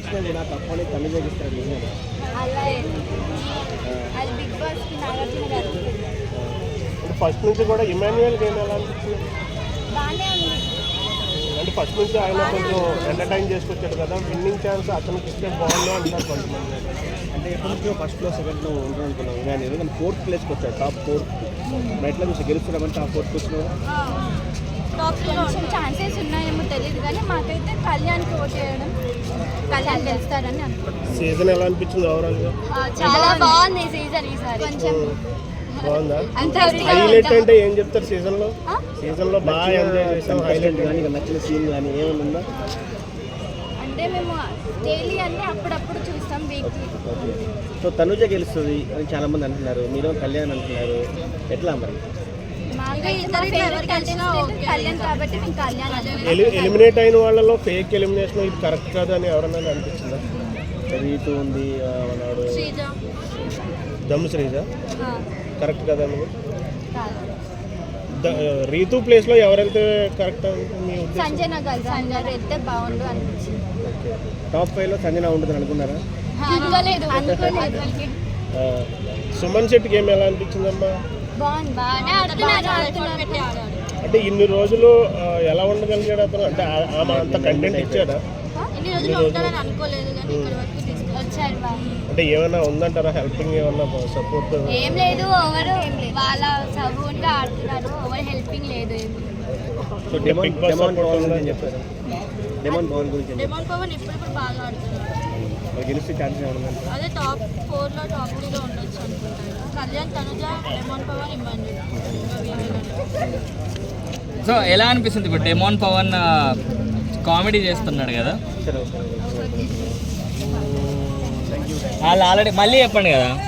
వచ్చినా కూడా తప్పని తల్లి చేస్తారు అలా అది బిగ్ బాస్కి నాగార్జున గారు ఫస్ట్ నుంచి కూడా ఇమాన్యుయల్ గేమ్ ఎలా అనిపించింది? బాగానే ఉంది. అంటే ఫస్ట్ నుంచి ఆయన కొంచెం ఎంటర్టైన్ చేసుకొచ్చాడు కదా, విన్నింగ్ ఛాన్స్ అతనికి ఇస్తే బాగుంది అంటున్నారు కొంతమంది. అంటే ఎప్పటి నుంచో ఫస్ట్లో సెకండ్లో ఉంటాను అనుకున్నాం ఇమాన్యుయల్, కానీ 4th ప్లేస్కి వచ్చాడు, టాప్ 4. ఎట్లా చూసి గెలుస్తున్నామంటే టాప్ 4కి వచ్చినా కొంచెం ఛాన్సెస్ ఉన్నాయేమో తెలియదు కానీ మాకైతే కళ్యాణ్కి ఓట్ చేయడం, కళ్యాణ్ గెలుస్తారని అనుకుంటున్నాం. సీజన్ ఎలా అనిపించింది ఓవరాల్గా? చాలా బాగుంది సీజన్ ఈసారి. కొంచెం బాగుందా? ఇంట్రెస్టింగ్ హైలైట్ అంటే ఏం చెప్తారు సీజన్లో బాగా ఎంజాయ్ చేసాం హైలైట్ కానీ ఇక నచ్చిన సీన్ కానీ ఏమైనా ఉందా? అంటే మేము డైలీ అంటే అప్పుడప్పుడు చూస్తాం వీక్లీ. సో తనుజ గెలుస్తుంది అని చాలా మంది అంటున్నారు, మీరు కళ్యాణ్ అంటున్నారు, ఎట్లా మరి? కళ్యాణ్ కాబట్టి మేము కళ్యాణ్ ఎలిమినేట్ అయిన వాళ్ళలో ఫేక్ ఎలిమినేషన్ ఇది కరెక్ట్ కాదు అని ఎవరన్నా అనిపించిందా? రీతు ఉంది, మనవాడు దమ్ము శ్రీజ కరెక్ట్ కదా నువ్వు? రీతు ప్లేస్లో ఎవరైతే కరెక్ట్ మీ ఉద్దేశం? సంజన గారు అయితే బాగుండు అనిపించింది. టాప్ 5లో సంజన ఉంటుందని అనుకున్నారా? అనుకోలేదు. సుమన్ శెట్టి గేమ్ ఎలా అనిపించిందమ్మా? బాగానే ఆడుతున్నారు. అంటే ఇన్ని రోజులు ఎలా ఉండగలిగాడు అతను? అంటే ఆమె అంత కంటెంట్ ఇచ్చాడా? అంటే ఏమైనా ఉందంటారా హెల్పింగ్, ఏమన్నా సపోర్ట్? ఏం లేదు, ఎవరు వాళ్ళ సబూన్గా ఆడుతున్నారు, ఎవరు హెల్పింగ్ లేదు. సో డెమాన్ పవన్ గురించి చెప్పారు, డెమాన్ పవన్ గురించి డెమాన్ పవన్ ఇప్పుడు బాగా ఆడుతున్నారు. గెలిస్తే ఛాన్స్ ఏమన్నా? అదే టాప్ 4లో టాప్ 3లో ఉండొచ్చు అనుకుంటాను. కళ్యాణ్, తనుజ, డెమాన్ పవన్, ఇమాన్యుయల్. సో ఎలా అనిపిస్తుంది ఇప్పుడు డెమాన్ పవన్ కామెడీ చేస్తున్నాడు కదా? వాళ్ళు ఆల్రెడీ మళ్ళీ చెప్పండి కదా.